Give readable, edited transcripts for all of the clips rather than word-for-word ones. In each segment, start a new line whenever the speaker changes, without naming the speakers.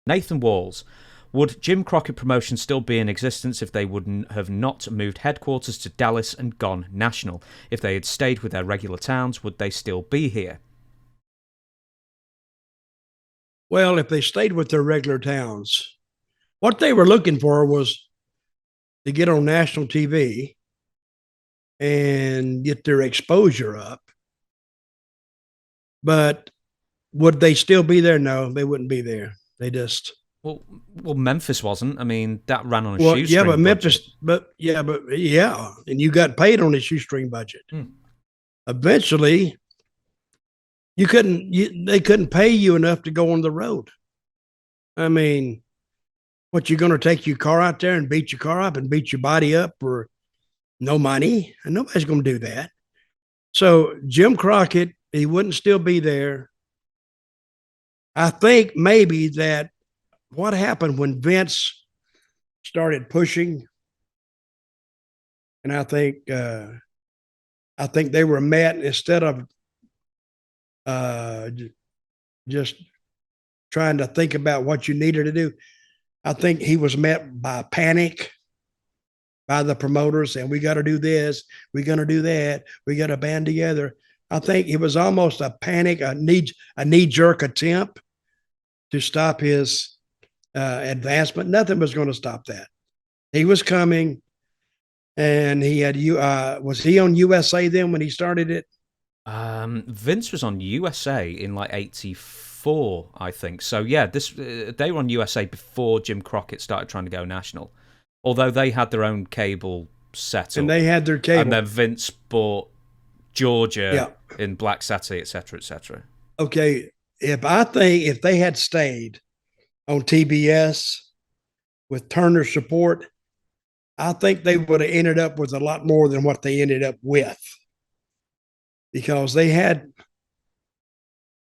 Nathan Walls. Would Jim Crockett Promotions still be in existence if they would have not moved headquarters to Dallas and gone national? If they had stayed with their regular towns, would they still be here?
Well, if they stayed with their regular towns, what they were looking for was to get on national TV and get their exposure up. But would they still be there? No, they wouldn't be there. They just
Well, Memphis wasn't. I mean, that ran on a
well,
shoestring
yeah, but
budget.
Memphis, and you got paid on a shoestring budget. Eventually, they couldn't pay you enough to go on the road. I mean, what, you're going to take your car out there and beat your car up and beat your body up for no money? And nobody's going to do that. So Jim Crockett, he wouldn't still be there. I think maybe that what happened when Vince started pushing, and I think they were met, instead of just trying to think about what you needed to do, I think he was met by panic by the promoters, and we got to do this, we got to do that, we got to band together. I think it was almost a panic, a knee-jerk attempt to stop his advancement. Nothing was going to stop that. He was coming, and he had was he on USA then when he started it?
Vince was on USA in like '84, I think. So yeah, they were on USA before Jim Crockett started trying to go national. Although they had their own cable set up,
and they had their cable,
and then Vince bought Georgia in Black Saturday, etc., etc.
Okay, if they had stayed on TBS with Turner's support, I think they would have ended up with a lot more than what they ended up with, because they had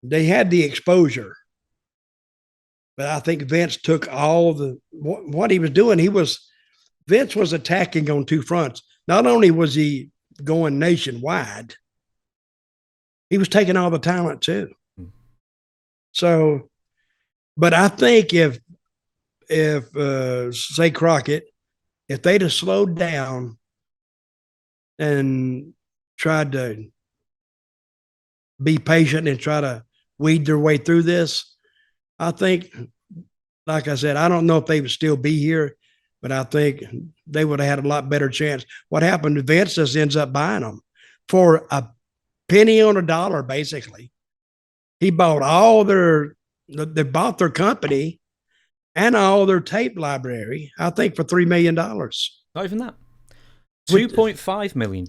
the exposure. But I think Vince took all the what he was doing. Vince was attacking on two fronts. Not only was he going nationwide, he was taking all the talent too. So, but I think if say Crockett, if they'd have slowed down and tried to be patient and try to weed their way through this, I think, like I said, I don't know if they would still be here, but I think they would have had a lot better chance. What happened to Vince just ends up buying them for a penny on a dollar, basically. He bought they bought their company and all their tape library, I think, for $3 million.
Not even that. $2.5 million.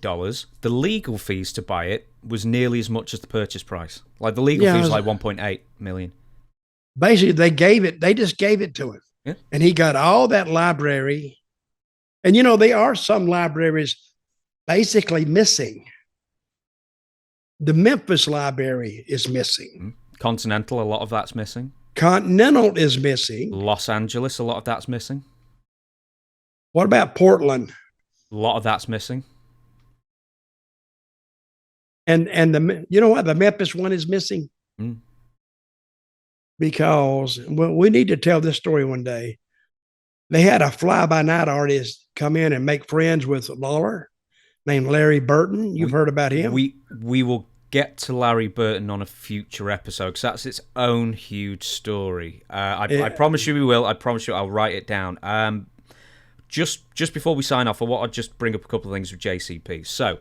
The legal fees to buy it was nearly as much as the purchase price. Like the legal fee was like $1.8 million.
Basically, they just gave it to him. Yeah. And he got all that library. And there are some libraries basically missing. The Memphis library is missing.
Continental, a lot of that's missing.
Continental is missing.
Los Angeles, a lot of that's missing.
What about Portland?
A lot of that's missing.
And the Memphis one is missing? Because we need to tell this story one day. They had a fly-by-night artist come in and make friends with Lawler named Larry Burton. You've heard about him?
We will get to Larry Burton on a future episode, because that's its own huge story. I promise you we will. I promise you I'll write it down. Just before we sign off, I want to just bring up a couple of things with JCP. So,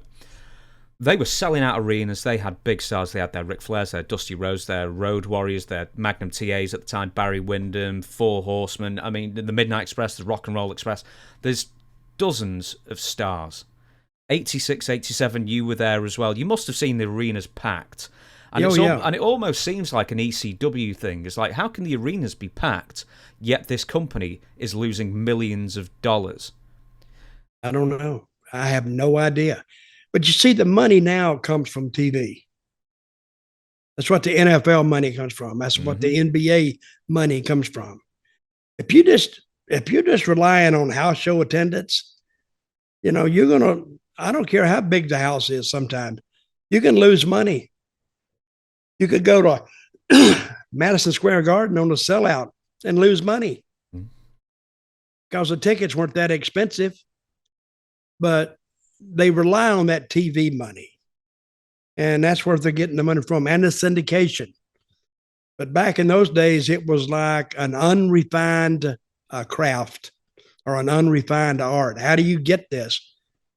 they were selling out arenas. They had big stars. They had their Ric Flairs, their Dusty Rhodes, their Road Warriors, their Magnum TAs at the time, Barry Windham, Four Horsemen. I mean, the Midnight Express, the Rock and Roll Express. There's dozens of stars. 86, 87, you were there as well. You must have seen the arenas packed. And, and it almost seems like an ECW thing. It's like, how can the arenas be packed, yet this company is losing millions of dollars?
I don't know. I have no idea. But you see, the money now comes from TV. That's what the NFL money comes from. That's what the NBA money comes from. If you're just relying on house show attendance, you're gonna. I don't care how big the house is. Sometimes you can lose money. You could go to Madison Square Garden on a sellout and lose money
Mm.
because the tickets weren't that expensive, but they rely on that TV money. And that's where they're getting the money from, and the syndication. But back in those days, it was like an unrefined craft or an unrefined art. How do you get this?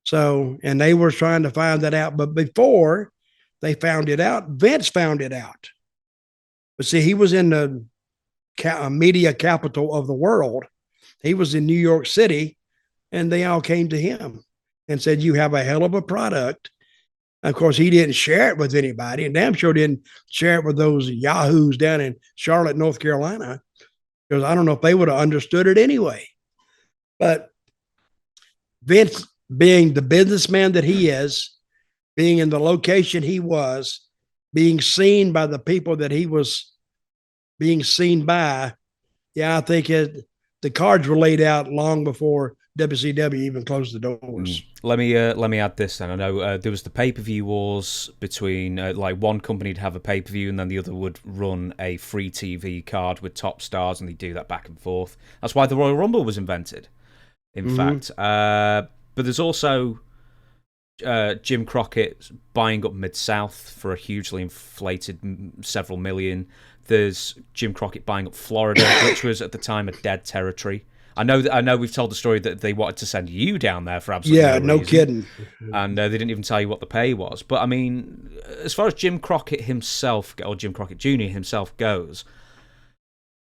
So, and they were trying to find that out. But before they found it out, Vince found it out. But see, he was in the media capital of the world. He was in New York City, and they all came to him and said, "You have a hell of a product." Of course, he didn't share it with anybody, and damn sure didn't share it with those yahoos down in Charlotte, North Carolina, because I don't know if they would have understood it anyway. But Vince, being the businessman that he is, being in the location he was, being seen by the people that he was being seen by, yeah, I think the cards were laid out long before WCW even closed the doors.
Let me add this then. I know there was the pay-per-view wars between like one company would have a pay-per-view and then the other would run a free TV card with top stars, and they do that back and forth. That's why the Royal Rumble was invented, in fact. But there's also Jim Crockett buying up Mid-South for a hugely inflated several million. There's Jim Crockett buying up Florida, which was at the time a dead territory. I know we've told the story that they wanted to send you down there for absolutely no reason.
Kidding.
And they didn't even tell you what the pay was. But I mean, as far as Jim Crockett himself, or Jim Crockett Jr. himself goes,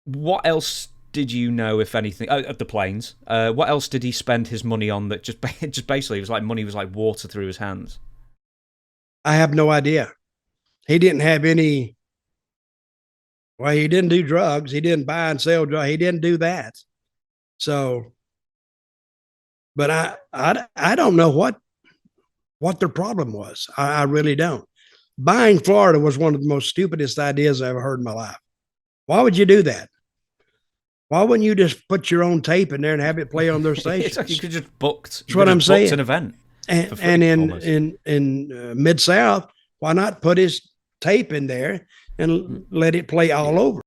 what else did you know, if anything, of the planes? What else did he spend his money on that just basically was like money was like water through his hands?
I have no idea. He didn't have any. Well, he didn't do drugs. He didn't buy and sell drugs. He didn't do that. So, but I don't know what their problem was. I really don't. Buying Florida was one of the most stupidest ideas I ever heard in my life. Why would you do that? Why wouldn't you just put your own tape in there and have it play on their station?
Like you could just booked.
That's what I'm saying.
An event.
And in Mid-South, why not put his tape in there and let it play all over?